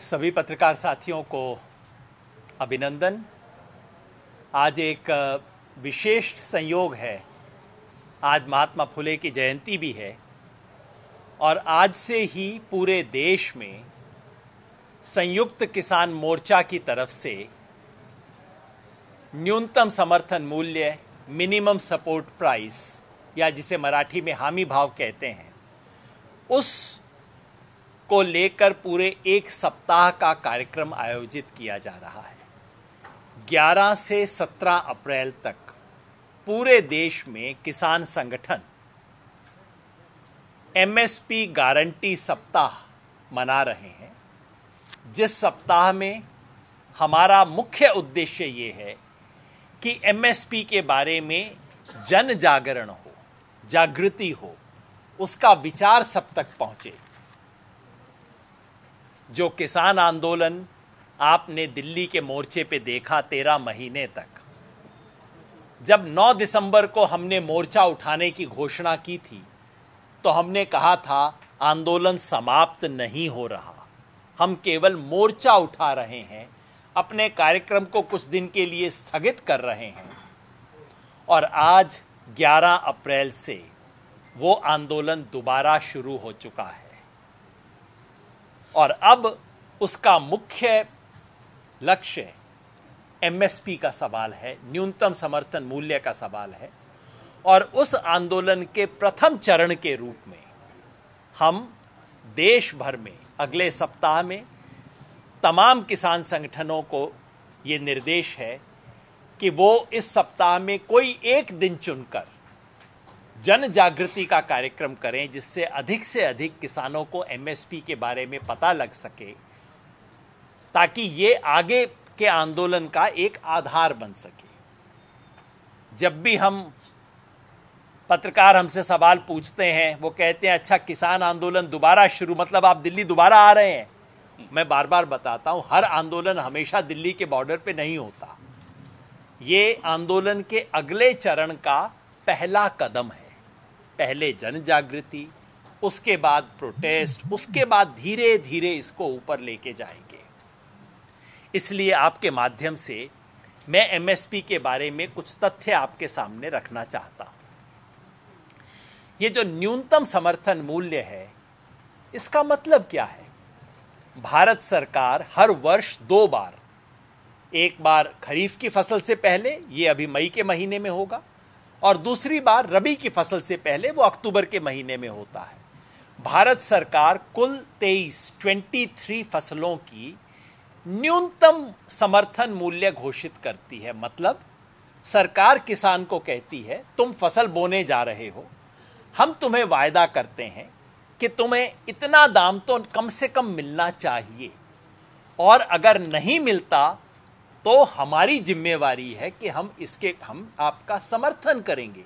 सभी पत्रकार साथियों को अभिनंदन। आज एक विशेष संयोग है। आज महात्मा फुले की जयंती भी है और आज से ही पूरे देश में संयुक्त किसान मोर्चा की तरफ से न्यूनतम समर्थन मूल्य मिनिमम सपोर्ट प्राइस या जिसे मराठी में हामी भाव कहते हैं, उस को लेकर पूरे एक सप्ताह का कार्यक्रम आयोजित किया जा रहा है। 11 से 17 अप्रैल तक पूरे देश में किसान संगठन एमएसपी गारंटी सप्ताह मना रहे हैं, जिस सप्ताह में हमारा मुख्य उद्देश्य ये है कि एमएसपी के बारे में जन जागरण हो, जागृति हो, उसका विचार सब तक पहुंचे। जो किसान आंदोलन आपने दिल्ली के मोर्चे पे देखा 13 महीने तक, जब 9 दिसंबर को हमने मोर्चा उठाने की घोषणा की थी तो हमने कहा था आंदोलन समाप्त नहीं हो रहा, हम केवल मोर्चा उठा रहे हैं, अपने कार्यक्रम को कुछ दिन के लिए स्थगित कर रहे हैं। और आज 11 अप्रैल से वो आंदोलन दोबारा शुरू हो चुका है और अब उसका मुख्य लक्ष्य एमएसपी का सवाल है, न्यूनतम समर्थन मूल्य का सवाल है। और उस आंदोलन के प्रथम चरण के रूप में हम देश भर में अगले सप्ताह में तमाम किसान संगठनों को ये निर्देश है कि वो इस सप्ताह में कोई एक दिन चुनकर जन जागृति का कार्यक्रम करें, जिससे से अधिक किसानों को एमएसपी के बारे में पता लग सके, ताकि ये आगे के आंदोलन का एक आधार बन सके। जब भी हम पत्रकार हमसे सवाल पूछते हैं, वो कहते हैं अच्छा किसान आंदोलन दोबारा शुरू, मतलब आप दिल्ली दोबारा आ रहे हैं। मैं बार बार बताता हूं, हर आंदोलन हमेशा दिल्ली के बॉर्डर पे नहीं होता। ये आंदोलन के अगले चरण का पहला कदम है। पहले जन जागृति, उसके बाद प्रोटेस्ट, उसके बाद धीरे धीरे इसको ऊपर लेके जाएंगे। इसलिए आपके माध्यम से मैं एमएसपी के बारे में कुछ तथ्य आपके सामने रखना चाहता हूं। ये जो न्यूनतम समर्थन मूल्य है, इसका मतलब क्या है? भारत सरकार हर वर्ष 2 बार, एक बार खरीफ की फसल से पहले, ये अभी मई के महीने में होगा, और दूसरी बार रबी की फसल से पहले, वो अक्टूबर के महीने में होता है। भारत सरकार कुल 23 फसलों की न्यूनतम समर्थन मूल्य घोषित करती है। मतलब सरकार किसान को कहती है तुम फसल बोने जा रहे हो, हम तुम्हें वायदा करते हैं कि तुम्हें इतना दाम तो कम से कम मिलना चाहिए, और अगर नहीं मिलता तो हमारी जिम्मेवारी है कि हम आपका समर्थन करेंगे।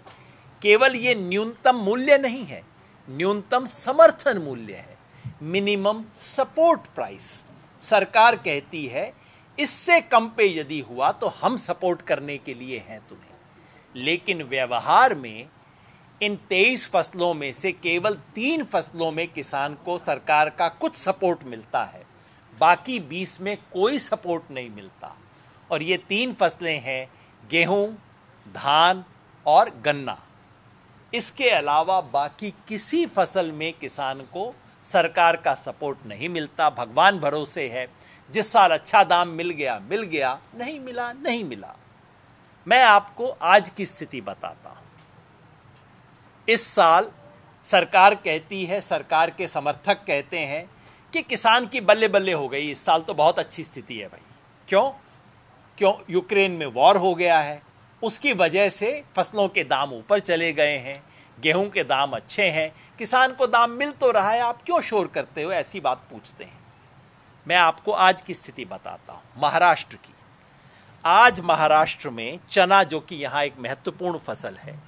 केवल ये न्यूनतम मूल्य नहीं है, न्यूनतम समर्थन मूल्य है, मिनिमम सपोर्ट प्राइस। सरकार कहती है इससे कम पे यदि हुआ तो हम सपोर्ट करने के लिए हैं तुम्हें। लेकिन व्यवहार में इन 23 फसलों में से केवल 3 फसलों में किसान को सरकार का कुछ सपोर्ट मिलता है, बाकी 20 में कोई सपोर्ट नहीं मिलता। और ये 3 फसलें हैं गेहूं, धान और गन्ना। इसके अलावा बाकी किसी फसल में किसान को सरकार का सपोर्ट नहीं मिलता। भगवान भरोसे है, जिस साल अच्छा दाम मिल गया, नहीं मिला, नहीं मिला। मैं आपको आज की स्थिति बताता हूं। इस साल सरकार कहती है, सरकार के समर्थक कहते हैं कि किसान की बल्ले बल्ले हो गई, इस साल तो बहुत अच्छी स्थिति है भाई। क्यों? यूक्रेन में वॉर हो गया है, उसकी वजह से फसलों के दाम ऊपर चले गए हैं, गेहूं के दाम अच्छे हैं, किसान को दाम मिल तो रहा है, आप क्यों शोर करते हो, ऐसी बात पूछते हैं। मैं आपको आज की स्थिति बताता हूं, महाराष्ट्र की। आज महाराष्ट्र में चना, जो कि यहाँ एक महत्वपूर्ण फसल है,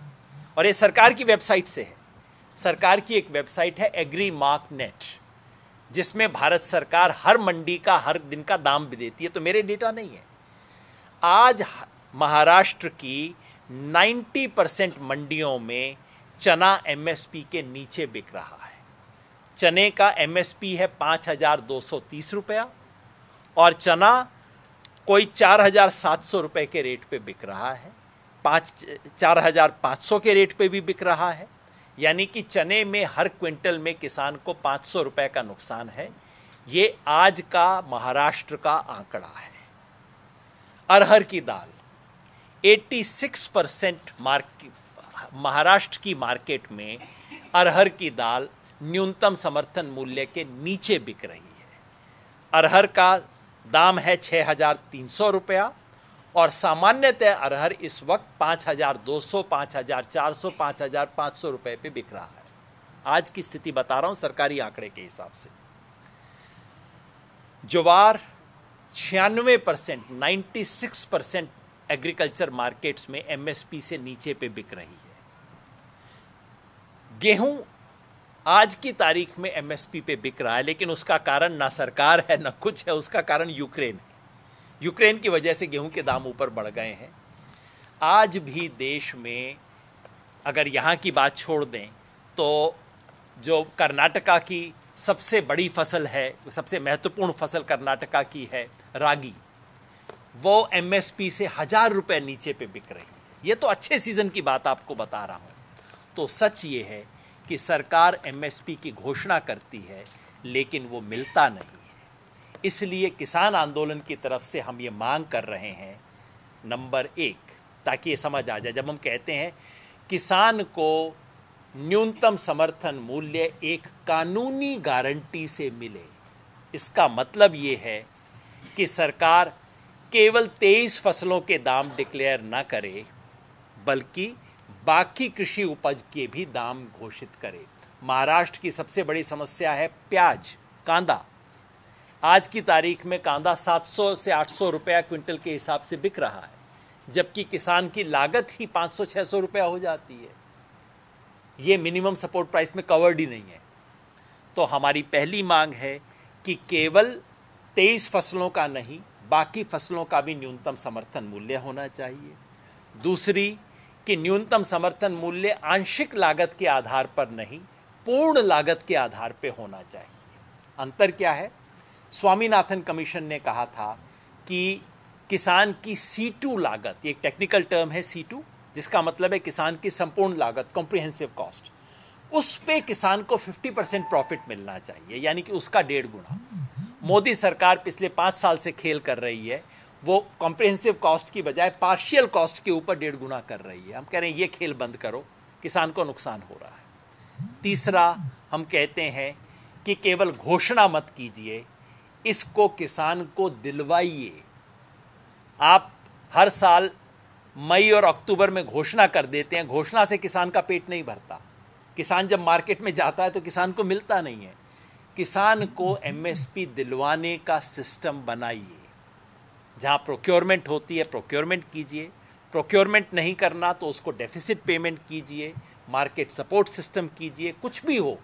और ये सरकार की वेबसाइट से है, सरकार की एक वेबसाइट है एग्रीमार्कनेट, जिसमें भारत सरकार हर मंडी का हर दिन का दाम भी देती है, तो मेरे डेटा नहीं है। आज महाराष्ट्र की 90% मंडियों में चना एमएसपी के नीचे बिक रहा है। चने का एमएसपी है 5,230 रुपया और चना कोई 4,700 रुपए के रेट पे बिक रहा है, 4,500 के रेट पे भी बिक रहा है। यानी कि चने में हर क्विंटल में किसान को 500 रुपए का नुकसान है। ये आज का महाराष्ट्र का आंकड़ा है। अरहर की दाल 86% महाराष्ट्र की मार्केट में अरहर की दाल न्यूनतम समर्थन मूल्य के नीचे बिक रही है। अरहर का दाम है 6,300 रुपया और सामान्यतः अरहर इस वक्त 5,200, 5,400, 5,500 रुपए पे बिक रहा है। आज की स्थिति बता रहा हूं सरकारी आंकड़े के हिसाब से। ज्वार 96%, 96% एग्रीकल्चर मार्केट्स में एमएसपी से नीचे पे बिक रही है। गेहूं आज की तारीख में एमएसपी पे बिक रहा है, लेकिन उसका कारण ना सरकार है ना कुछ है, उसका कारण यूक्रेन है। यूक्रेन की वजह से गेहूं के दाम ऊपर बढ़ गए हैं। आज भी देश में अगर यहाँ की बात छोड़ दें तो जो कर्नाटका की सबसे बड़ी फसल है, सबसे महत्वपूर्ण फसल कर्नाटका की है रागी, वो एमएसपी से 1,000 रुपये नीचे पे बिक रही है। ये तो अच्छे सीजन की बात आपको बता रहा हूँ। तो सच ये है कि सरकार एमएसपी की घोषणा करती है लेकिन वो मिलता नहीं है। इसलिए किसान आंदोलन की तरफ से हम ये मांग कर रहे हैं, नंबर 1, ताकि ये समझ आ जाए, जब हम कहते हैं किसान को न्यूनतम समर्थन मूल्य एक कानूनी गारंटी से मिले, इसका मतलब ये है कि सरकार केवल 23 फसलों के दाम डिक्लेयर ना करे बल्कि बाकी कृषि उपज के भी दाम घोषित करे। महाराष्ट्र की सबसे बड़ी समस्या है प्याज, कांदा। आज की तारीख में कांदा 700 से 800 रुपया क्विंटल के हिसाब से बिक रहा है, जबकि किसान की लागत ही 500-600 रुपया हो जाती है। ये मिनिमम सपोर्ट प्राइस में कवर्ड ही नहीं है। तो हमारी पहली मांग है कि केवल 23 फसलों का नहीं, बाकी फसलों का भी न्यूनतम समर्थन मूल्य होना चाहिए। दूसरी कि न्यूनतम समर्थन मूल्य आंशिक लागत के आधार पर नहीं, पूर्ण लागत के आधार पर होना चाहिए। अंतर क्या है? स्वामीनाथन कमीशन ने कहा था कि किसान की C2 लागत, एक टेक्निकल टर्म है C2, जिसका मतलब है किसान की संपूर्ण लागत, कॉम्प्रिहेंसिव कॉस्ट, उस पे किसान को 50% प्रॉफिट मिलना चाहिए, यानी कि उसका 1.5 गुना। मोदी सरकार पिछले 5 साल से खेल कर रही है, वो कॉम्प्रिहेंसिव कॉस्ट की बजाय पार्शियल कॉस्ट के ऊपर 1.5 गुना कर रही है। हम कह रहे हैं ये खेल बंद करो, किसान को नुकसान हो रहा है। तीसरा, हम कहते हैं कि केवल घोषणा मत कीजिए, इसको किसान को दिलवाइए। आप हर साल मई और अक्टूबर में घोषणा कर देते हैं, घोषणा से किसान का पेट नहीं भरता। किसान जब मार्केट में जाता है तो किसान को मिलता नहीं है। किसान को एमएसपी दिलवाने का सिस्टम बनाइए। जहां प्रोक्योरमेंट होती है प्रोक्योरमेंट कीजिए, प्रोक्योरमेंट नहीं करना तो उसको डेफिसिट पेमेंट कीजिए, मार्केट सपोर्ट सिस्टम कीजिए, कुछ भी हो,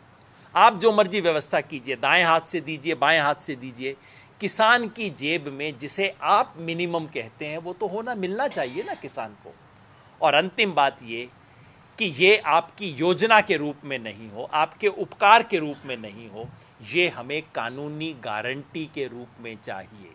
आप जो मर्जी व्यवस्था कीजिए, दाएं हाथ से दीजिए, बाएं हाथ से दीजिए। किसान की जेब में जिसे आप मिनिमम कहते हैं वो तो होना मिलना चाहिए ना किसान को। और अंतिम बात ये कि ये आपकी योजना के रूप में नहीं हो, आपके उपकार के रूप में नहीं हो, ये हमें कानूनी गारंटी के रूप में चाहिए।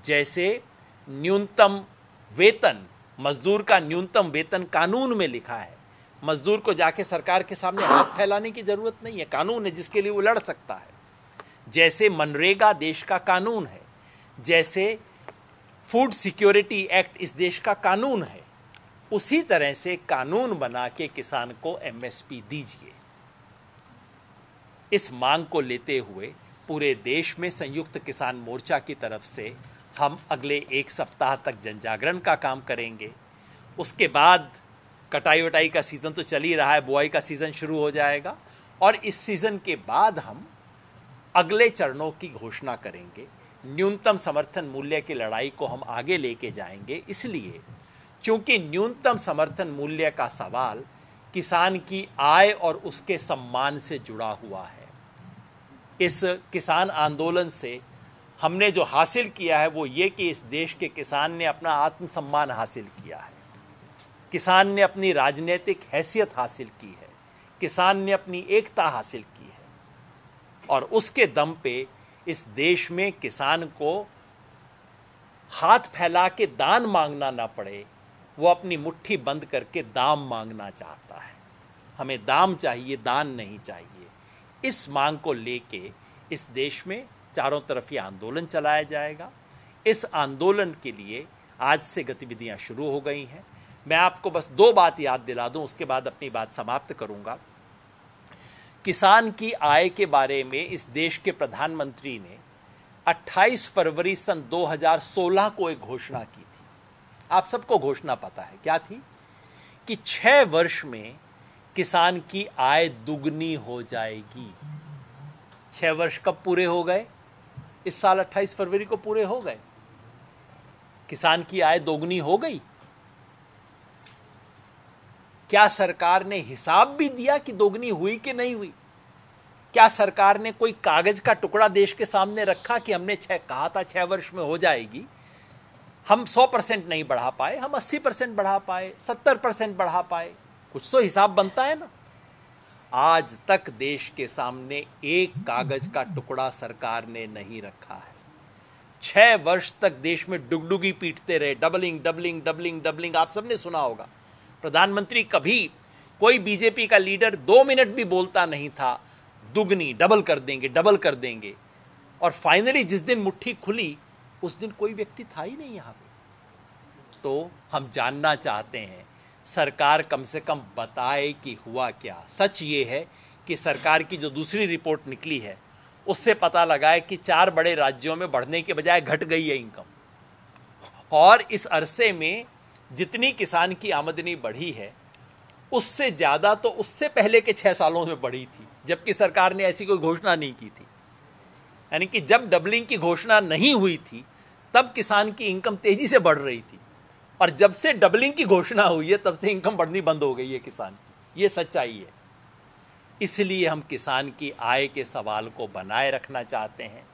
जैसे न्यूनतम वेतन, मजदूर का न्यूनतम वेतन कानून में लिखा है, मजदूर को जाके सरकार के सामने हाथ फैलाने की जरूरत नहीं है, कानून है जिसके लिए वो लड़ सकता है। जैसे मनरेगा देश का कानून है, जैसे फूड सिक्योरिटी एक्ट इस देश का कानून है, उसी तरह से कानून बना के किसान को एमएसपी दीजिए। इस मांग को लेते हुए पूरे देश में संयुक्त किसान मोर्चा की तरफ से हम अगले 1 सप्ताह तक जनजागरण का काम करेंगे। उसके बाद कटाई वटाई का सीज़न तो चल ही रहा है, बुआई का सीज़न शुरू हो जाएगा और इस सीज़न के बाद हम अगले चरणों की घोषणा करेंगे। न्यूनतम समर्थन मूल्य की लड़ाई को हम आगे लेके जाएंगे, इसलिए क्योंकि न्यूनतम समर्थन मूल्य का सवाल किसान की आय और उसके सम्मान से जुड़ा हुआ है। इस किसान आंदोलन से हमने जो हासिल किया है वो ये कि इस देश के किसान ने अपना आत्मसम्मान हासिल किया है, किसान ने अपनी राजनीतिक हैसियत हासिल की है, किसान ने अपनी एकता हासिल की है और उसके दम पे इस देश में किसान को हाथ फैला के दान मांगना ना पड़े, वो अपनी मुट्ठी बंद करके दाम मांगना चाहता है। हमें दाम चाहिए, दान नहीं चाहिए। इस मांग को लेके इस देश में चारों तरफ ये आंदोलन चलाया जाएगा। इस आंदोलन के लिए आज से गतिविधियां शुरू हो गई हैं। मैं आपको बस 2 बात याद दिला दूं, उसके बाद अपनी बात समाप्त करूंगा। किसान की आय के बारे में इस देश के प्रधानमंत्री ने 28 फरवरी सन 2016 को एक घोषणा की थी। आप सबको घोषणा पता है, क्या थी? कि 6 वर्ष में किसान की आय दुगनी हो जाएगी। 6 वर्ष कब पूरे हो गए? इस साल 28 फरवरी को पूरे हो गए। किसान की आय दोगुनी हो गई। क्या सरकार ने हिसाब भी दिया कि दोगुनी हुई कि नहीं हुई? क्या सरकार ने कोई कागज का टुकड़ा देश के सामने रखा कि हमने कहा था 6 वर्ष में हो जाएगी, हम 100% नहीं बढ़ा पाए, हम 80% बढ़ा पाए, 70% बढ़ा पाए? कुछ तो हिसाब बनता है ना। आज तक देश के सामने एक कागज का टुकड़ा सरकार ने नहीं रखा है। 6 वर्ष तक देश में डुगडुगी पीटते रहे, डबलिंग डबलिंग डबलिंग डबलिंग। आप सबने सुना होगा, प्रधानमंत्री कभी, कोई बीजेपी का लीडर 2 मिनट भी बोलता नहीं था दुगनी, डबल कर देंगे, डबल कर देंगे। और फाइनली जिस दिन मुट्ठी खुली उस दिन कोई व्यक्ति था ही नहीं यहां पे। तो हम जानना चाहते हैं, सरकार कम से कम बताए कि हुआ क्या। सच ये है कि सरकार की जो दूसरी रिपोर्ट निकली है उससे पता लगा है कि 4 बड़े राज्यों में बढ़ने के बजाय घट गई है इनकम। और इस अरसे में जितनी किसान की आमदनी बढ़ी है उससे ज्यादा तो उससे पहले के 6 सालों में बढ़ी थी, जबकि सरकार ने ऐसी कोई घोषणा नहीं की थी। यानी कि जब डबलिंग की घोषणा नहीं हुई थी तब किसान की इनकम तेजी से बढ़ रही थी, और जब से डबलिंग की घोषणा हुई है तब से इनकम बढ़नी बंद हो गई है किसान की। ये सच्चाई है। इसलिए हम किसान की आय के सवाल को बनाए रखना चाहते हैं।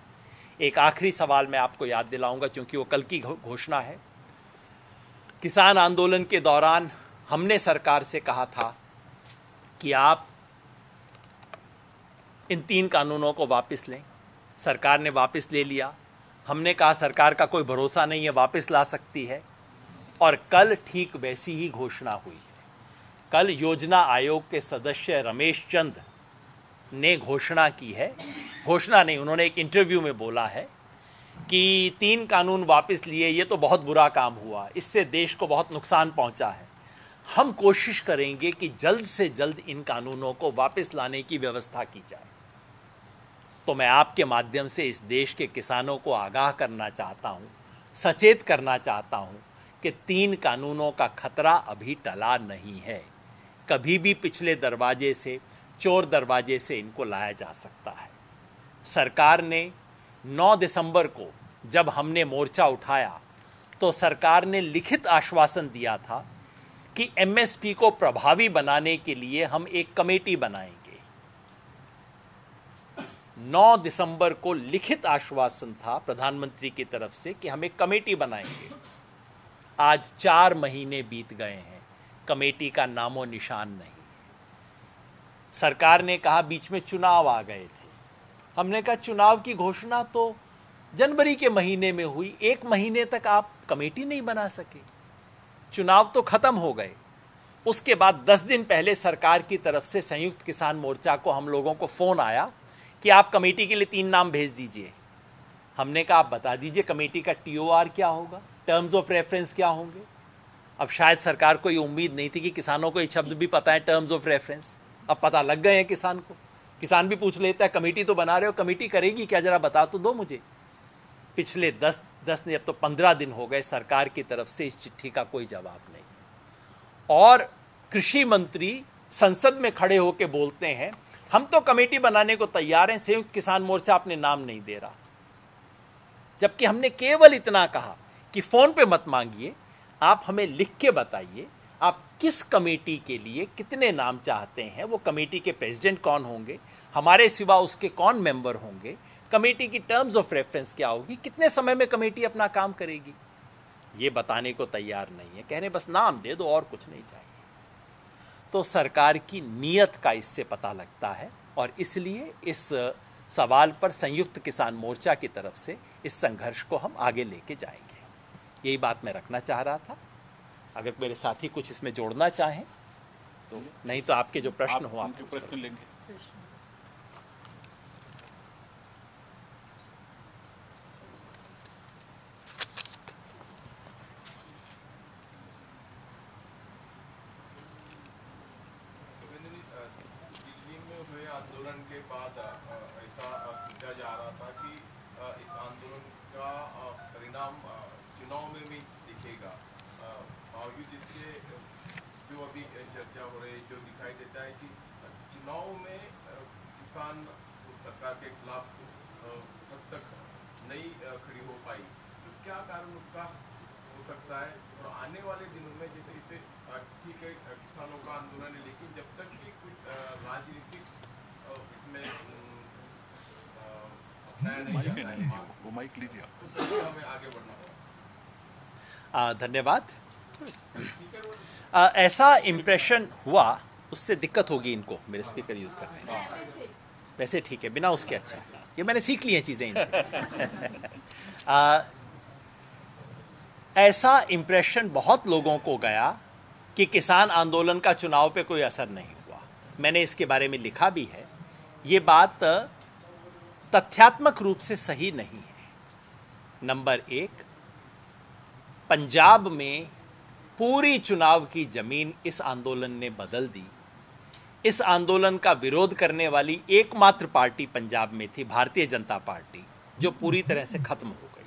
एक आखिरी सवाल मैं आपको याद दिलाऊंगा, क्योंकि वो कल की घोषणा है। किसान आंदोलन के दौरान हमने सरकार से कहा था कि आप इन 3 कानूनों को वापस लें। सरकार ने वापस ले लिया। हमने कहा सरकार का कोई भरोसा नहीं है, वापस ला सकती है। और कल ठीक वैसी ही घोषणा हुई। कल योजना आयोग के सदस्य रमेश चंद ने घोषणा की है, घोषणा नहीं, उन्होंने एक इंटरव्यू में बोला है कि 3 कानून वापस लिए, ये तो बहुत बुरा काम हुआ, इससे देश को बहुत नुकसान पहुंचा है। हम कोशिश करेंगे कि जल्द से जल्द इन कानूनों को वापस लाने की व्यवस्था की जाए। तो मैं आपके माध्यम से इस देश के किसानों को आगाह करना चाहता हूं, सचेत करना चाहता हूं कि 3 कानूनों का खतरा अभी टला नहीं है। कभी भी पिछले दरवाजे से, चोर दरवाजे से इनको लाया जा सकता है। सरकार ने 9 दिसंबर को जब हमने मोर्चा उठाया तो सरकार ने लिखित आश्वासन दिया था कि एमएसपी को प्रभावी बनाने के लिए हम एक कमेटी बनाएंगे। 9 दिसंबर को लिखित आश्वासन था प्रधानमंत्री की तरफ से कि हम एक कमेटी बनाएंगे। आज 4 महीने बीत गए हैं, कमेटी का नामो निशान नहीं। सरकार ने कहा बीच में चुनाव आ गए थे। हमने कहा चुनाव की घोषणा तो जनवरी के महीने में हुई, 1 महीने तक आप कमेटी नहीं बना सके। चुनाव तो खत्म हो गए। उसके बाद 10 दिन पहले सरकार की तरफ से संयुक्त किसान मोर्चा को हम लोगों को फोन आया कि आप कमेटी के लिए 3 नाम भेज दीजिए। हमने कहा आप बता दीजिए कमेटी का टीओआर क्या होगा, टर्म्स ऑफ रेफरेंस क्या होंगे। अब शायद सरकार को ये उम्मीद नहीं थी कि किसानों को ये शब्द भी पता है, टर्म्स ऑफ रेफरेंस। अब पता लग गए हैं किसान को। किसान भी पूछ लेता है कमेटी तो बना रहे हो, कमेटी करेगी क्या, जरा बता तो दो मुझे। पिछले 10 नहीं अब तो 15 दिन हो गए, सरकार की तरफ से इस चिट्ठी का कोई जवाब नहीं। और कृषि मंत्री संसद में खड़े होकर बोलते हैं हम तो कमेटी बनाने को तैयार हैं, संयुक्त किसान मोर्चा अपने नाम नहीं दे रहा। जबकि हमने केवल इतना कहा कि फोन पे मत मांगिए, आप हमें लिख के बताइए आप किस कमेटी के लिए कितने नाम चाहते हैं, वो कमेटी के प्रेसिडेंट कौन होंगे, हमारे सिवा उसके कौन मेंबर होंगे, कमेटी की टर्म्स ऑफ रेफरेंस क्या होगी, कितने समय में कमेटी अपना काम करेगी। ये बताने को तैयार नहीं है, कह रहे बस नाम दे दो और कुछ नहीं चाहिए। तो सरकार की नीयत का इससे पता लगता है, और इसलिए इस सवाल पर संयुक्त किसान मोर्चा की तरफ से इस संघर्ष को हम आगे लेके जाएंगे। यही बात मैं रखना चाह रहा था। अगर मेरे साथी कुछ इसमें जोड़ना चाहें तो, नहीं तो आपके जो प्रश्न हो आप प्रश्न लेंगे। आंदोलन के बाद ऐसा सोचा जा रहा था कि इस आंदोलन का परिणाम चुनाव में भी दिखेगा। बावजूद इसके जो अभी चर्चा हो रही है, जो दिखाई देता है कि चुनाव में किसान उस सरकार के खिलाफ उस हद तक नहीं खड़ी हो पाई, तो क्या कारण उसका हो सकता है? और आने वाले दिनों में जैसे इसे ठीक है किसानों का आंदोलन है, लेकिन जब तक कि कुछ राजनीतिक इसमें अपनाया नहीं जाता है, वो माइक लीजिए आप, तो कैसे हमें आगे बढ़ना होगा? धन्यवाद। ऐसा इम्प्रेशन हुआ, उससे दिक्कत होगी इनको मेरे स्पीकर यूज करने से। वैसे ठीक है, बिना उसके अच्छा, ये मैंने सीख ली हैं चीजें इनसे। ऐसा इम्प्रेशन बहुत लोगों को गया कि किसान आंदोलन का चुनाव पे कोई असर नहीं हुआ। मैंने इसके बारे में लिखा भी है। ये बात तथ्यात्मक रूप से सही नहीं है। नंबर एक, पंजाब में पूरी चुनाव की जमीन इस आंदोलन ने बदल दी। इस आंदोलन का विरोध करने वाली एकमात्र पार्टी पंजाब में थी भारतीय जनता पार्टी, जो पूरी तरह से खत्म हो गई।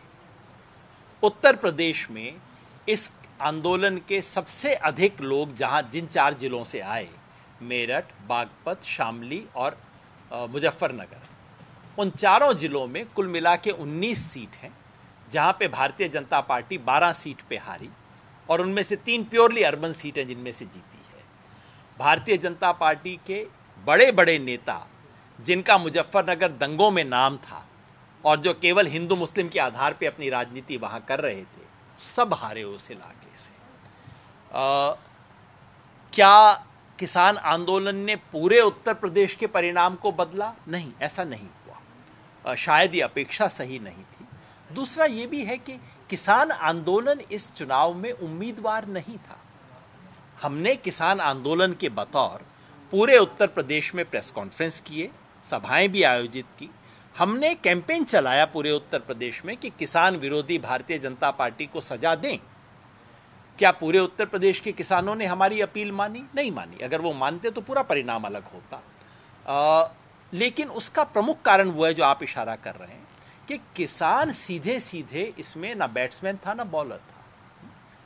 उत्तर प्रदेश में इस आंदोलन के सबसे अधिक लोग जिन 4 जिलों से आए, मेरठ, बागपत, शामली और मुजफ्फरनगर, उन चारों जिलों में कुल मिला के 19 सीट हैं, जहां पे भारतीय जनता पार्टी 12 सीट पे हारी, और उनमें से 3 प्योरली अर्बन सीटें जिनमें से जीती है। भारतीय जनता पार्टी के बड़े बड़े नेता, जिनका मुजफ्फरनगर दंगों में नाम था और जो केवल हिंदू मुस्लिम के आधार पे अपनी राजनीति वहां कर रहे थे, सब हारे उस इलाके से। क्या किसान आंदोलन ने पूरे उत्तर प्रदेश के परिणाम को बदला? नहीं, ऐसा नहीं हुआ। शायद ये अपेक्षा सही नहीं थी। दूसरा ये भी है कि किसान आंदोलन इस चुनाव में उम्मीदवार नहीं था। हमने किसान आंदोलन के बतौर पूरे उत्तर प्रदेश में प्रेस कॉन्फ्रेंस किए, सभाएं भी आयोजित की। हमने कैंपेन चलाया पूरे उत्तर प्रदेश में कि किसान विरोधी भारतीय जनता पार्टी को सजा दें। क्या पूरे उत्तर प्रदेश के किसानों ने हमारी अपील मानी? नहीं मानी। अगर वो मानते तो पूरा परिणाम अलग होता। लेकिन उसका प्रमुख कारण वो है जो आप इशारा कर रहे हैं कि किसान सीधे सीधे इसमें ना बैट्समैन था ना बॉलर था।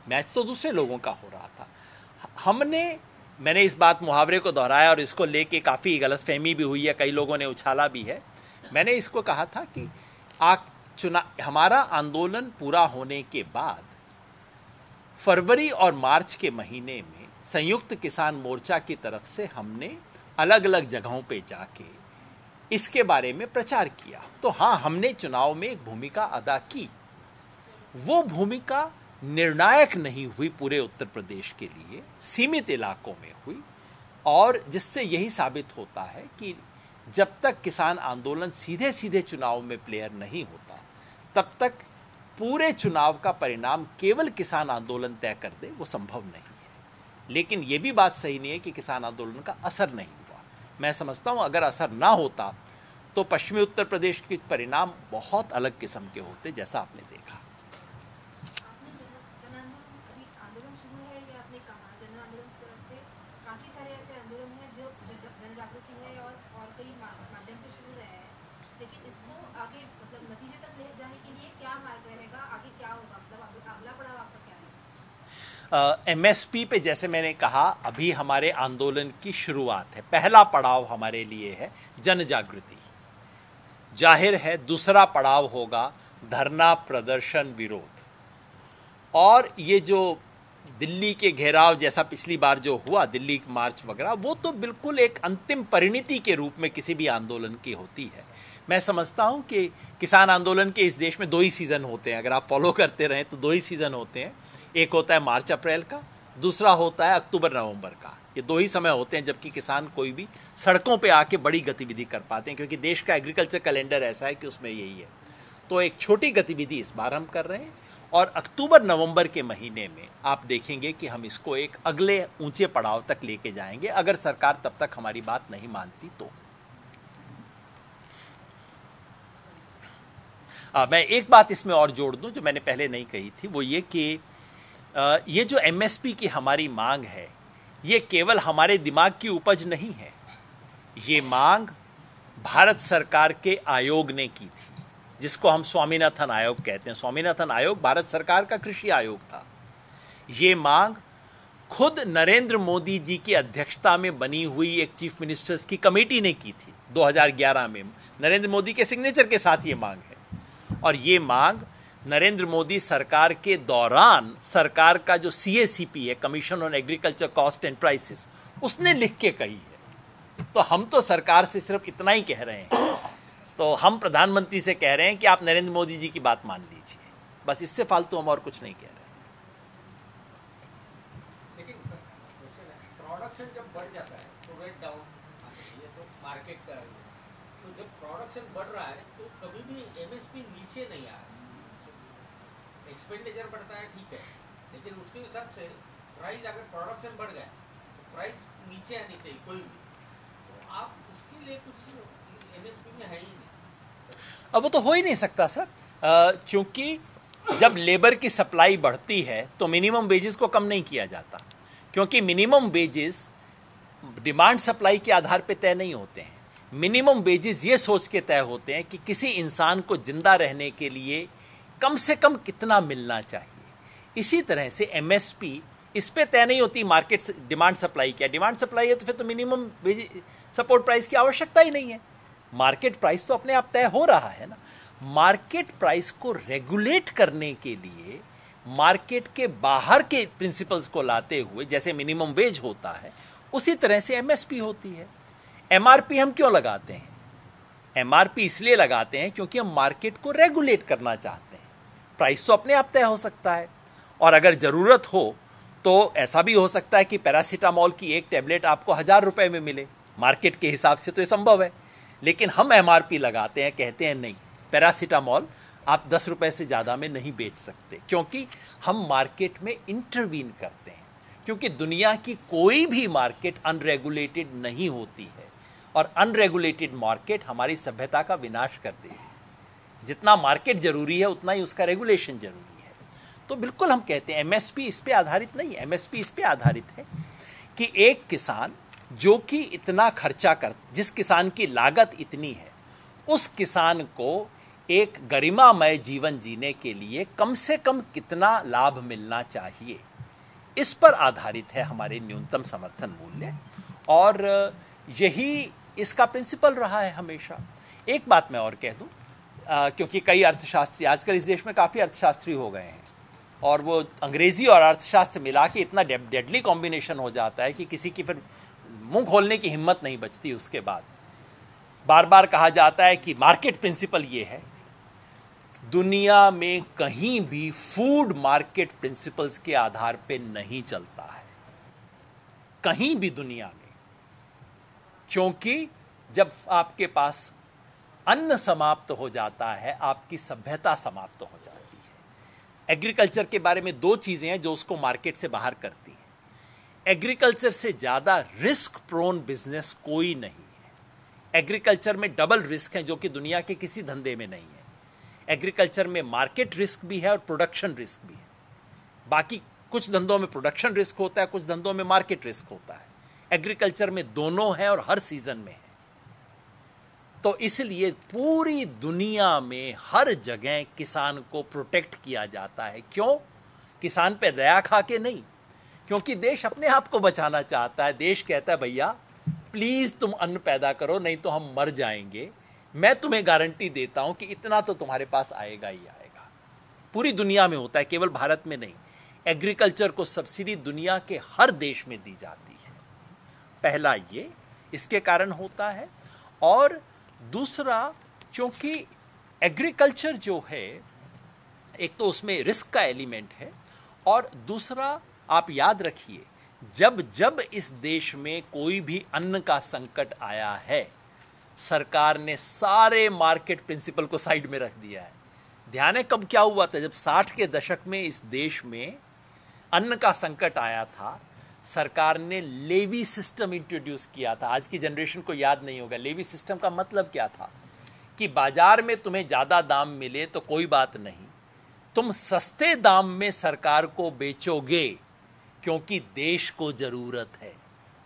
मैच तो दूसरे लोगों का हो रहा था। मैंने इस बात मुहावरे को दोहराया और इसको लेके काफ़ी गलतफहमी भी हुई है, कई लोगों ने उछाला भी है। मैंने इसको कहा था कि हमारा आंदोलन पूरा होने के बाद फरवरी और मार्च के महीने में संयुक्त किसान मोर्चा की तरफ से हमने अलग अलग जगहों पे जाके इसके बारे में प्रचार किया। तो हाँ, हमने चुनाव में एक भूमिका अदा की। वो भूमिका निर्णायक नहीं हुई पूरे उत्तर प्रदेश के लिए, सीमित इलाकों में हुई, और जिससे यही साबित होता है कि जब तक किसान आंदोलन सीधे सीधे चुनाव में प्लेयर नहीं होता, तब तक पूरे चुनाव का परिणाम केवल किसान आंदोलन तय कर दे, वो संभव नहीं है। लेकिन ये भी बात सही नहीं है कि किसान आंदोलन का असर नहीं हुआ। मैं समझता हूं अगर असर ना होता तो पश्चिमी उत्तर प्रदेश के परिणाम बहुत अलग किस्म के होते, जैसा आपने देखा। एमएसपी पे जैसे मैंने कहा, अभी हमारे आंदोलन की शुरुआत है। पहला पड़ाव हमारे लिए है जन जागृति। जाहिर है दूसरा पड़ाव होगा धरना, प्रदर्शन, विरोध। और ये जो दिल्ली के घेराव जैसा पिछली बार जो हुआ, दिल्ली मार्च वगैरह, वो तो बिल्कुल एक अंतिम परिणति के रूप में किसी भी आंदोलन की होती है। मैं समझता हूँ कि किसान आंदोलन के इस देश में 2 ही सीज़न होते हैं। अगर आप फॉलो करते रहें तो 2 ही सीज़न होते हैं। एक होता है मार्च अप्रैल का, दूसरा होता है अक्टूबर नवंबर का। ये 2 ही समय होते हैं जबकि किसान कोई भी सड़कों पे आके बड़ी गतिविधि कर पाते हैं, क्योंकि देश का एग्रीकल्चर कैलेंडर ऐसा है कि उसमें यही है। तो एक छोटी गतिविधि इस बार हम कर रहे हैं और अक्टूबर नवंबर के महीने में आप देखेंगे कि हम इसको एक अगले ऊंचे पड़ाव तक लेके जाएंगे, अगर सरकार तब तक हमारी बात नहीं मानती तो। मैं एक बात इसमें और जोड़ दूं जो मैंने पहले नहीं कही थी, वो ये कि ये जो एमएसपी की हमारी मांग है, ये केवल हमारे दिमाग की उपज नहीं है। ये मांग भारत सरकार के आयोग ने की थी, जिसको हम स्वामीनाथन आयोग कहते हैं। स्वामीनाथन आयोग भारत सरकार का कृषि आयोग था। ये मांग खुद नरेंद्र मोदी जी की अध्यक्षता में बनी हुई एक चीफ मिनिस्टर्स की कमेटी ने की थी 2011 में। नरेंद्र मोदी के सिग्नेचर के साथ ये मांग है, और ये मांग नरेंद्र मोदी सरकार के दौरान सरकार का जो CACP है, commission on agriculture cost and prices, उसने लिख के कही है। तो हम तो सरकार से सिर्फ इतना ही कह रहे हैं, तो हम प्रधानमंत्री से कह रहे हैं कि आप नरेंद्र मोदी जी की बात मान लीजिए, बस इससे फालतू हम और कुछ नहीं कह रहे। लेकिन प्रोडक्शन जब बढ़ जाता है तो रेट डाउन ये तो मार्केट का है। तो जब प्रोडक्शन बढ़ रहा है तो कभी भी MSP नीचे नहीं आ रहा। एक्सपेंडिचर बढ़ता है ठीक है, लेकिन उसके हिसाब से प्राइस, अगर प्रोडक्शन बढ़ गया तो प्राइस नीचे आनी चाहिए कोई भी। तो आप उसके लिए कुछ MSP में है ही नहीं। अब वो तो हो ही नहीं सकता सर, क्योंकि जब लेबर की सप्लाई बढ़ती है तो मिनिमम वेजेस को कम नहीं किया जाता, क्योंकि मिनिमम वेजेस डिमांड सप्लाई के आधार पे तय नहीं होते हैं। मिनिमम वेजेस ये सोच के तय होते हैं कि किसी इंसान को जिंदा रहने के लिए कम से कम कितना मिलना चाहिए। इसी तरह से MSP इस पे तय नहीं होती मार्केट डिमांड सप्लाई क्या। डिमांड सप्लाई है तो फिर तो मिनिमम सपोर्ट प्राइस की आवश्यकता ही नहीं है। मार्केट प्राइस तो अपने आप तय हो रहा है ना। मार्केट प्राइस को रेगुलेट करने के लिए मार्केट के बाहर के प्रिंसिपल्स को लाते हुए, जैसे मिनिमम वेज होता है उसी तरह से MSP होती है। MRP हम क्यों लगाते हैं? MRP इसलिए लगाते हैं क्योंकि हम मार्केट को रेगुलेट करना चाहते हैं। प्राइस तो अपने आप तय हो सकता है, और अगर ज़रूरत हो तो ऐसा भी हो सकता है कि पैरासीटामोल की एक टैबलेट आपको 1000 रुपये में मिले। मार्केट के हिसाब से तो ये संभव है, लेकिन हम MRP लगाते हैं, कहते हैं नहीं, पैरासीटामोल आप 10 रुपये से ज़्यादा में नहीं बेच सकते, क्योंकि हम मार्केट में इंटरवीन करते हैं। क्योंकि दुनिया की कोई भी मार्केट अनरेगुलेटेड नहीं होती है, और अनरेगुलेटेड मार्केट हमारी सभ्यता का विनाश कर देती है। जितना मार्केट जरूरी है उतना ही उसका रेगुलेशन जरूरी है। तो बिल्कुल हम कहते हैं MSP इस पे आधारित नहीं है। MSP इस पे आधारित है कि एक किसान जो कि इतना खर्चा कर, जिस किसान की लागत इतनी है, उस किसान को एक गरिमामय जीवन जीने के लिए कम से कम कितना लाभ मिलना चाहिए, इस पर आधारित है हमारे न्यूनतम समर्थन मूल्य, और यही इसका प्रिंसिपल रहा है हमेशा। एक बात मैं और कह दूं, क्योंकि कई अर्थशास्त्री आजकल इस देश में काफ़ी अर्थशास्त्री हो गए हैं, और वो अंग्रेजी और अर्थशास्त्र मिला के इतना डेडली कॉम्बिनेशन हो जाता है कि किसी की फिर मुंह खोलने की हिम्मत नहीं बचती। उसके बाद बार बार कहा जाता है कि मार्केट प्रिंसिपल ये है। दुनिया में कहीं भी फूड मार्केट प्रिंसिपल्स के आधार पे नहीं चलता है, कहीं भी दुनिया में। क्योंकि जब आपके पास अन्न समाप्त हो जाता है, आपकी सभ्यता समाप्त हो जाती है। एग्रीकल्चर के बारे में 2 चीजें हैं जो उसको मार्केट से बाहर करती हैं। एग्रीकल्चर से ज्यादा रिस्क प्रोन बिजनेस कोई नहीं है। एग्रीकल्चर में डबल रिस्क है जो कि दुनिया के किसी धंधे में नहीं है। एग्रीकल्चर में मार्केट रिस्क भी है और प्रोडक्शन रिस्क भी है। बाकी कुछ धंधों में प्रोडक्शन रिस्क होता है, कुछ धंधों में मार्केट रिस्क होता है। एग्रीकल्चर में दोनों है और हर सीजन में है। तो इसलिए पूरी दुनिया में हर जगह किसान को प्रोटेक्ट किया जाता है। क्यों? किसान पे दया खा के नहीं, क्योंकि देश अपने आप को बचाना चाहता है। देश कहता है भैया प्लीज तुम अन्न पैदा करो, नहीं तो हम मर जाएंगे। मैं तुम्हें गारंटी देता हूं कि इतना तो तुम्हारे पास आएगा ही आएगा। पूरी दुनिया में होता है, केवल भारत में नहीं। एग्रीकल्चर को सब्सिडी दुनिया के हर देश में दी जाती है। पहला ये इसके कारण होता है, और दूसरा क्योंकि एग्रीकल्चर जो है, एक तो उसमें रिस्क का एलिमेंट है, और दूसरा आप याद रखिए जब जब इस देश में कोई भी अन्न का संकट आया है, सरकार ने सारे मार्केट प्रिंसिपल को साइड में रख दिया है। ध्यान है कब क्या हुआ था? जब 60 के दशक में इस देश में अन्न का संकट आया था, सरकार ने लेवी सिस्टम इंट्रोड्यूस किया था। आज की जनरेशन को याद नहीं होगा। लेवी सिस्टम का मतलब क्या था कि बाजार में तुम्हें ज़्यादा दाम मिले तो कोई बात नहीं, तुम सस्ते दाम में सरकार को बेचोगे क्योंकि देश को ज़रूरत है।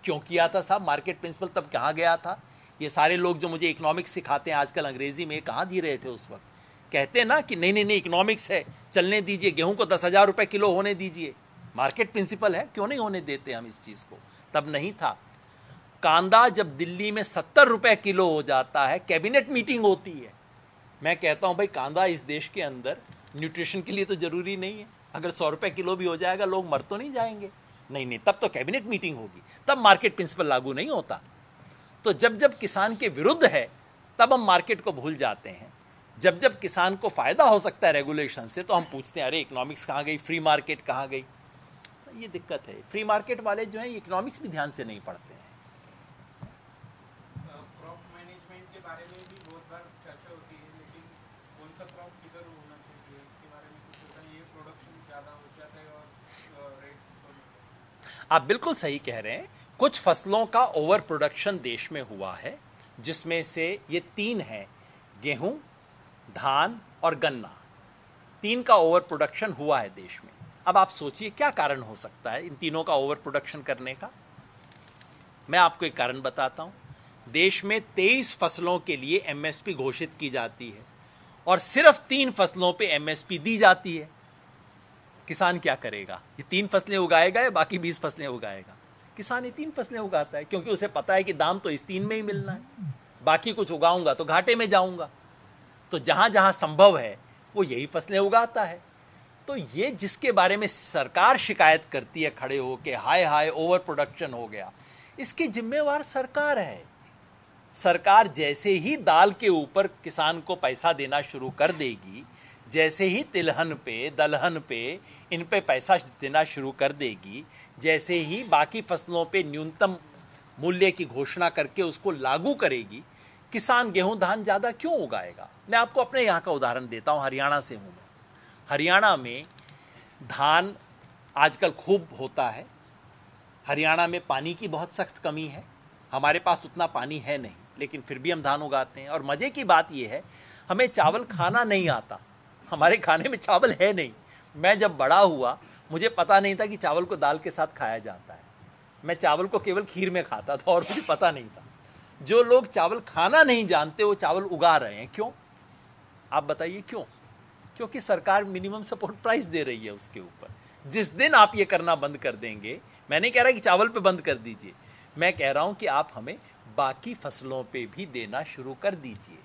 क्यों किया था साहब? मार्केट प्रिंसिपल तब कहाँ गया था? ये सारे लोग जो मुझे इकोनॉमिक्स सिखाते हैं आजकल अंग्रेजी में, कहाँ दी रहे थे उस वक्त? कहते ना कि नहीं नहीं नहीं, इकोनॉमिक्स है, चलने दीजिए, गेहूं को 10,000 रुपये किलो होने दीजिए, मार्केट प्रिंसिपल है, क्यों नहीं होने देते हम इस चीज़ को? तब नहीं था। कांदा जब दिल्ली में 70 रुपये किलो हो जाता है, कैबिनेट मीटिंग होती है। मैं कहता हूं भाई कांदा इस देश के अंदर न्यूट्रिशन के लिए तो ज़रूरी नहीं है, अगर 100 रुपये किलो भी हो जाएगा लोग मर तो नहीं जाएंगे। नहीं नहीं, तब तो कैबिनेट मीटिंग होगी, तब मार्केट प्रिंसिपल लागू नहीं होता। तो जब जब किसान के विरुद्ध है तब हम मार्केट को भूल जाते हैं। जब जब किसान को फायदा हो सकता है रेगुलेशन से तो हम पूछते हैं अरे इकोनॉमिक्स कहाँ गई, फ्री मार्केट कहाँ गई? ये दिक्कत है। फ्री मार्केट वाले जो हैं इकोनॉमिक्स भी ध्यान से नहीं पढ़ते हैं। क्रॉप मैनेजमेंट के बारे में भी बहुत बार चर्चा होती है, लेकिन कौन सा क्रॉप किधर होना चाहिए इसके बारे में कुछ होता है? ये प्रोडक्शन ज़्यादा हो जाता है और रेट्स। आप बिल्कुल सही कह रहे हैं। कुछ फसलों का ओवर प्रोडक्शन देश में हुआ है, जिसमें से ये 3 हैं, गेहूं, धान और गन्ना। 3 का ओवर प्रोडक्शन हुआ है देश में। अब आप सोचिए क्या कारण हो सकता है इन तीनों का ओवर प्रोडक्शन करने का? मैं आपको एक कारण बताता हूं। देश में 23 फसलों के लिए एमएसपी घोषित की जाती है और सिर्फ 3 फसलों पे एमएसपी दी जाती है। किसान क्या करेगा? ये 3 फसलें उगाएगा या बाकी 20 फसलें उगाएगा? किसान ये 3 फसलें उगाता है क्योंकि उसे पता है कि दाम तो इस 3 में ही मिलना है, बाकी कुछ उगाऊंगा तो घाटे में जाऊंगा। तो जहां जहां संभव है वो यही फसलें उगाता है। तो ये जिसके बारे में सरकार शिकायत करती है खड़े होके, हाय हाय ओवर प्रोडक्शन हो गया, इसकी जिम्मेवार सरकार है। सरकार जैसे ही दाल के ऊपर किसान को पैसा देना शुरू कर देगी, जैसे ही तिलहन पे, दलहन पे, इन पे पैसा देना शुरू कर देगी, जैसे ही बाकी फसलों पे न्यूनतम मूल्य की घोषणा करके उसको लागू करेगी, किसान गेहूं धान ज़्यादा क्यों उगाएगा? मैं आपको अपने यहाँ का उदाहरण देता हूँ। हरियाणा से हूँ मैं। हरियाणा में धान आजकल खूब होता है। हरियाणा में पानी की बहुत सख्त कमी है, हमारे पास उतना पानी है नहीं, लेकिन फिर भी हम धान उगाते हैं। और मज़े की बात यह है, हमें चावल खाना नहीं आता, हमारे खाने में चावल है नहीं। मैं जब बड़ा हुआ मुझे पता नहीं था कि चावल को दाल के साथ खाया जाता है। मैं चावल को केवल खीर में खाता था और मुझे पता नहीं था। जो लोग चावल खाना नहीं जानते वो चावल उगा रहे हैं, क्यों? आप बताइए क्यों? क्योंकि सरकार मिनिमम सपोर्ट प्राइस दे रही है उसके ऊपर। जिस दिन आप ये करना बंद कर देंगे, मैं नहीं कह रहा कि चावल पे बंद कर दीजिए, मैं कह रहा हूं कि आप हमें बाकी फसलों पे भी देना शुरू कर दीजिए।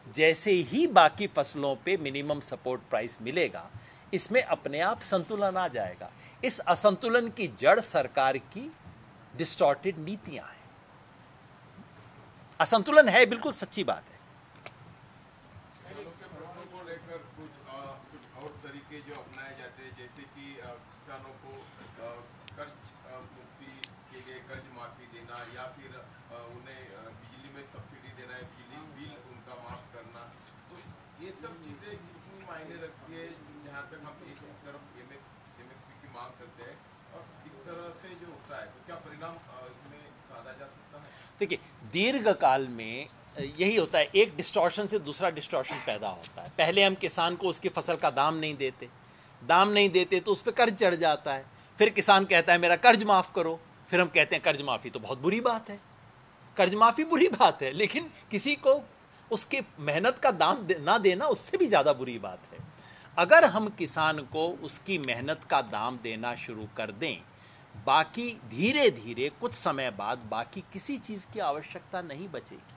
जैसे ही बाकी फसलों पे मिनिमम सपोर्ट प्राइस मिलेगा, इसमें अपने आप संतुलन आ जाएगा। इस असंतुलन की जड़ सरकार की डिस्टॉर्टेड नीतियां हैं। असंतुलन है, बिल्कुल सच्ची बात है। किसानों के प्रश्नों को लेकर कुछ और तरीके जो अपनाए जाते हैं, जैसे कि किसानों को कर्ज मुक्ति के लिए कर्ज माफी देना, या फिर उन्हें बिजली में सब्सिडी देना है, बिजली बिल उनका माफ करना। तो ये सब चीज़ें कितनी मायने रखती है जहाँ तक हम एक तरफ एमएसपी की मांग करते हैं, और इस तरह से जो होता है तो क्या परिणाम इसमें साधा जा सकता है? देखिए, दीर्घकाल में यही होता है, एक डिस्टॉर्शन से दूसरा डिस्टॉर्शन पैदा होता है। पहले हम किसान को उसकी फसल का दाम नहीं देते तो उस पर कर्ज चढ़ जाता है। फिर किसान कहता है मेरा कर्ज माफ़ करो, फिर हम कहते हैं कर्ज माफ़ी तो बहुत बुरी बात है, कर्ज माफ़ी बुरी बात है, लेकिन किसी को उसके मेहनत का दाम ना देना उससे भी ज़्यादा बुरी बात है। अगर हम किसान को उसकी मेहनत का दाम देना शुरू कर दें, बाकी धीरे धीरे कुछ समय बाद बाकी किसी चीज़ की आवश्यकता नहीं बचेगी।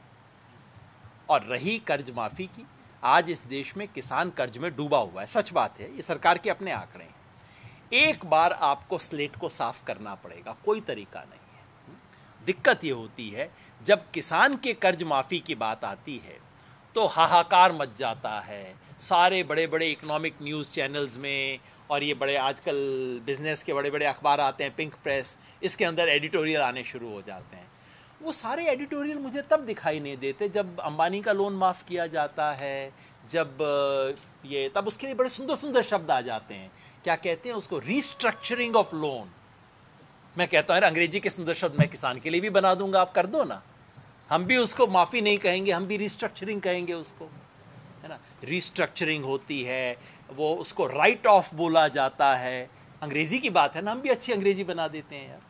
और रही कर्ज माफ़ी की, आज इस देश में किसान कर्ज में डूबा हुआ है, सच बात है, ये सरकार के अपने आंकड़े हैं। एक बार आपको स्लेट को साफ करना पड़ेगा, कोई तरीका नहीं है। दिक्कत ये होती है जब किसान के कर्ज माफ़ी की बात आती है तो हाहाकार मच जाता है। सारे बड़े बड़े इकोनॉमिक न्यूज़ चैनल्स में, और ये बड़े आजकल बिजनेस के बड़े बड़े अखबार आते हैं, पिंक प्रेस, इसके अंदर एडिटोरियल आने शुरू हो जाते हैं। वो सारे एडिटोरियल मुझे तब दिखाई नहीं देते जब अंबानी का लोन माफ़ किया जाता है, जब ये, तब उसके लिए बड़े सुंदर सुंदर शब्द आ जाते हैं। क्या कहते हैं उसको? Restructuring of loan. मैं कहता हूं अंग्रेजी के सुंदर शब्द मैं किसान के लिए भी बना दूंगा, आप कर दो ना। हम भी उसको माफी नहीं कहेंगे, हम भी रीस्ट्रक्चरिंग कहेंगे उसको, है ना। रीस्ट्रक्चरिंग होती है, वो उसको राइट ऑफ बोला जाता है। अंग्रेजी की बात है ना, हम भी अच्छी अंग्रेजी बना देते हैं यार।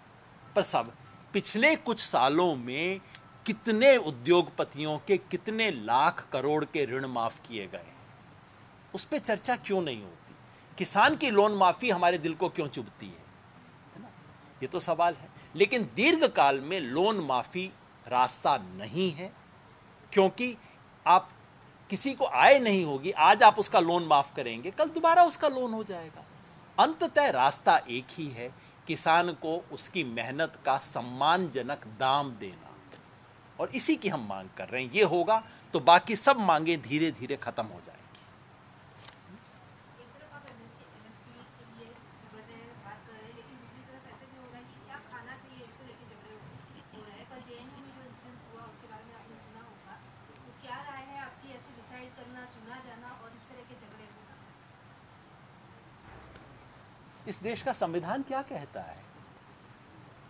पर सब पिछले कुछ सालों में कितने उद्योगपतियों के कितने लाख करोड़ के ऋण माफ किए गए हैं, उस पर चर्चा क्यों नहीं होती? किसान की लोन माफी हमारे दिल को क्यों चुभती है ना? ये तो सवाल है। लेकिन दीर्घकाल में लोन माफी रास्ता नहीं है, क्योंकि आप किसी को आय नहीं होगी, आज आप उसका लोन माफ करेंगे, कल दोबारा उसका लोन हो जाएगा। अंततः रास्ता एक ही है, किसान को उसकी मेहनत का सम्मानजनक दाम देना, और इसी की हम मांग कर रहे हैं। ये होगा तो बाकी सब मांगे धीरे धीरे खत्म हो जाएंगी। एक तरफ आप एमएसपी के लिए झगड़ रहे हैं, बात कर रहे हैं, लेकिन दूसरी तरफ ऐसे भी हो रहा है कि क्या खाना चाहिए इसको लेके झगड़े हो रहे हैं। कल जेएनयू में जो इंसिडेंस हुआ उसके बारे में आपने सुना होगा, तो क्या राय है आपकी ऐसे डिसाइड करना, चुना जाना और इस तरह के झगड़े होना? इस देश का संविधान क्या कहता है?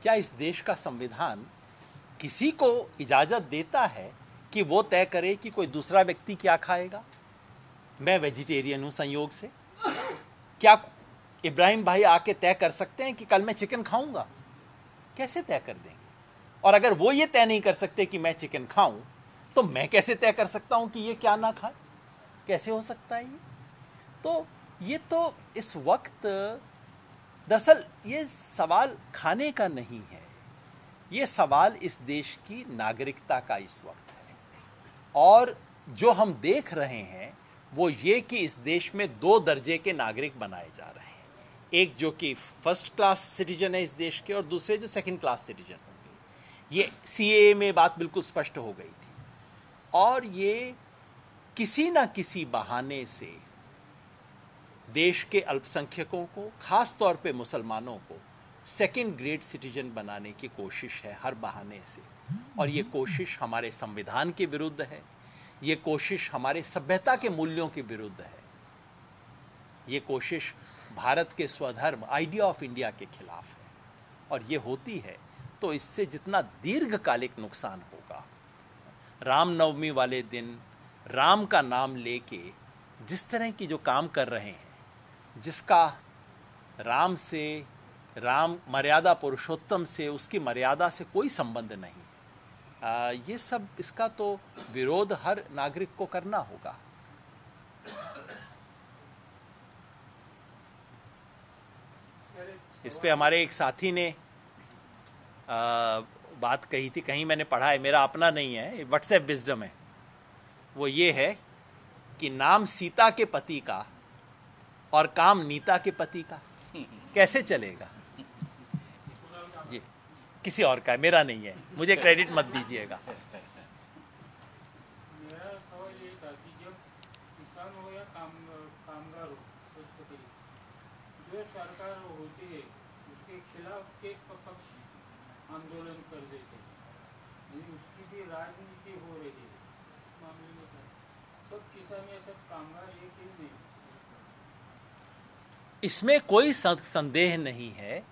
क्या इस देश का संविधान किसी को इजाजत देता है कि वो तय करे कि कोई दूसरा व्यक्ति क्या खाएगा? मैं वेजिटेरियन हूं संयोग से, क्या इब्राहिम भाई आके तय कर सकते हैं कि कल मैं चिकन खाऊंगा? कैसे तय कर देंगे? और अगर वो ये तय नहीं कर सकते कि मैं चिकन खाऊं, तो मैं कैसे तय कर सकता हूं कि ये क्या ना खाए? कैसे हो सकता है ये तो इस वक्त दरअसल ये सवाल खाने का नहीं है, ये सवाल इस देश की नागरिकता का इस वक्त है। और जो हम देख रहे हैं वो ये कि इस देश में दो दर्जे के नागरिक बनाए जा रहे हैं, एक जो कि फर्स्ट क्लास सिटीजन है इस देश के, और दूसरे जो सेकंड क्लास सिटीजन होंगे। ये सीएए में बात बिल्कुल स्पष्ट हो गई थी, और ये किसी ना किसी बहाने से देश के अल्पसंख्यकों को, खास तौर पे मुसलमानों को सेकंड ग्रेड सिटीजन बनाने की कोशिश है हर बहाने से। और ये कोशिश हमारे संविधान के विरुद्ध है, ये कोशिश हमारे सभ्यता के मूल्यों के विरुद्ध है, ये कोशिश भारत के स्वधर्म आइडिया ऑफ इंडिया के खिलाफ है। और ये होती है तो इससे जितना दीर्घकालिक नुकसान होगा, रामनवमी वाले दिन राम का नाम लेके जिस तरह की जो काम कर रहे हैं, जिसका राम मर्यादा पुरुषोत्तम से, उसकी मर्यादा से कोई संबंध नहीं है, ये सब, इसका तो विरोध हर नागरिक को करना होगा। इस पे हमारे एक साथी ने बात कही थी, कहीं मैंने पढ़ा है, मेरा अपना नहीं है, व्हाट्सएप विजडम है। वो ये है कि नाम सीता के पति का और काम नीता के पति का कैसे चलेगा? जी, किसी और का है, मेरा नहीं है, मुझे क्रेडिट मत दीजिएगा। मेरा सवाल ये था कि जब किसान हो या कामगार हो, जो सरकार होती है उसके खिलाफ के पक्ष आंदोलन कर देते, उसकी भी राजनीति हो रही है मामले में। सब किसान या सब कामगार ये क्यों नहीं? इसमें कोई संदेह नहीं है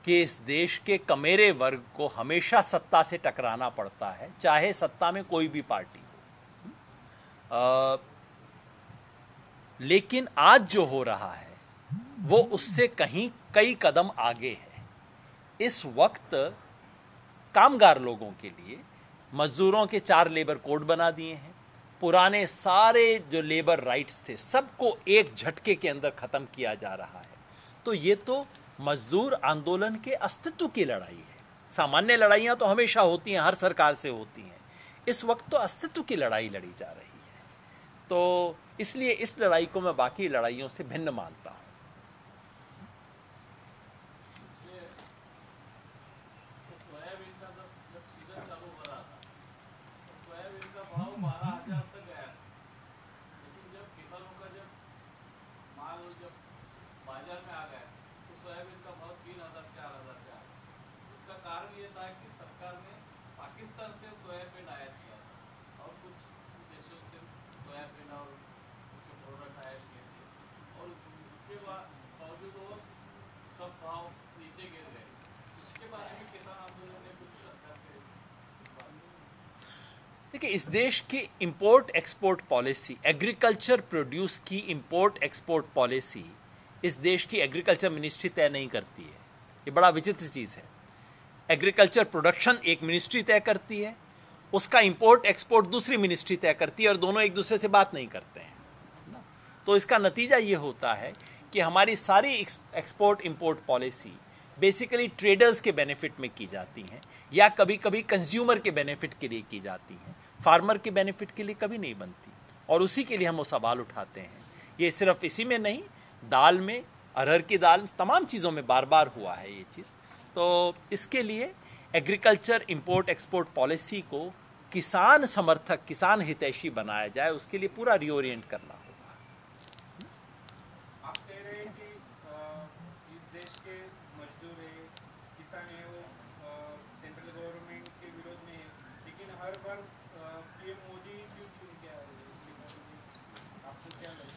कि इस देश के कमेरे वर्ग को हमेशा सत्ता से टकराना पड़ता है, चाहे सत्ता में कोई भी पार्टी हो। लेकिन आज जो हो रहा है वो उससे कई कदम आगे है। इस वक्त कामगार लोगों के लिए मजदूरों के 4 लेबर कोड बना दिए हैं, पुराने सारे जो लेबर राइट्स थे सबको एक झटके के अंदर खत्म किया जा रहा है। तो ये तो मजदूर आंदोलन के अस्तित्व की लड़ाई है। सामान्य लड़ाइयां तो हमेशा होती हैं, हर सरकार से होती हैं, इस वक्त तो अस्तित्व की लड़ाई लड़ी जा रही है। तो इसलिए इस लड़ाई को मैं बाकी लड़ाइयों से भिन्न मानता हूं। देखिए, इस देश की import export policy, agriculture produce की इंपोर्ट एक्सपोर्ट पॉलिसी इस देश की एग्रीकल्चर मिनिस्ट्री तय नहीं करती है। ये बड़ा विचित्र चीज़ है। एग्रीकल्चर प्रोडक्शन एक मिनिस्ट्री तय करती है, उसका इंपोर्ट एक्सपोर्ट दूसरी मिनिस्ट्री तय करती है, और दोनों एक दूसरे से बात नहीं करते हैं ना। तो इसका नतीजा ये होता है कि हमारी सारी export import policy basically traders के बेनिफिट में की जाती हैं, या कभी कभी कंज्यूमर के बेनिफिट के लिए की जाती हैं, फार्मर के बेनिफिट के लिए कभी नहीं बनती। और उसी के लिए हम वो सवाल उठाते हैं। ये सिर्फ इसी में नहीं, दाल में, अरहर की दाल, तमाम चीज़ों में बार बार हुआ है ये चीज़। तो इसके लिए एग्रीकल्चर इंपोर्ट एक्सपोर्ट पॉलिसी को किसान समर्थक, किसान हितैषी बनाया जाए, उसके लिए पूरा रीओरिएंट करना होगा। आप कह रहे हैं कि इस देश के मजदूर है, किसान है, वो सेंट्रल गवर्नमेंट के विरोध में है, लेकिन हर बार पीएम मोदी क्यों चुन के आ रहे हैं? आपको क्या लगता है?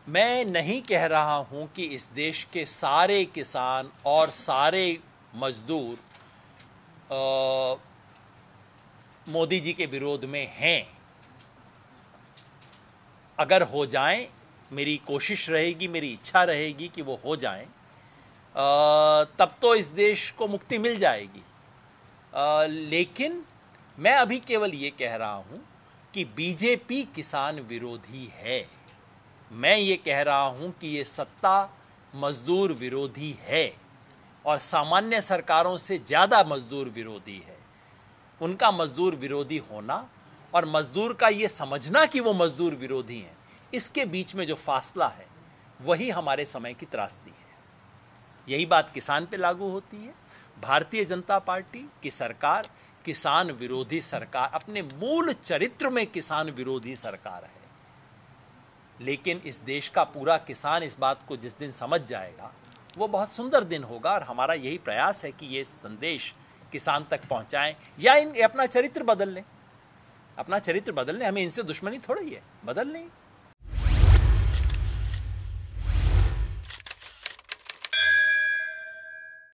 मैं नहीं कह रहा हूं कि इस देश के सारे किसान और सारे मजदूर मोदी जी के विरोध में हैं। अगर हो जाएं, मेरी कोशिश रहेगी, मेरी इच्छा रहेगी कि वो हो जाएं, तब तो इस देश को मुक्ति मिल जाएगी। लेकिन मैं अभी केवल ये कह रहा हूं कि बीजेपी किसान विरोधी है। मैं ये कह रहा हूं कि ये सत्ता मजदूर विरोधी है, और सामान्य सरकारों से ज़्यादा मजदूर विरोधी है। उनका मजदूर विरोधी होना और मजदूर का ये समझना कि वो मजदूर विरोधी हैं, इसके बीच में जो फासला है वही हमारे समय की त्रासदी है। यही बात किसान पे लागू होती है। भारतीय जनता पार्टी की सरकार किसान विरोधी सरकार, अपने मूल चरित्र में किसान विरोधी सरकार है। लेकिन इस देश का पूरा किसान इस बात को जिस दिन समझ जाएगा, वो बहुत सुंदर दिन होगा। और हमारा यही प्रयास है कि ये संदेश किसान तक पहुंचाएं, या अपना चरित्र बदल लें। अपना चरित्र बदल लें, हमें इनसे दुश्मनी थोड़ी है, बदल लें।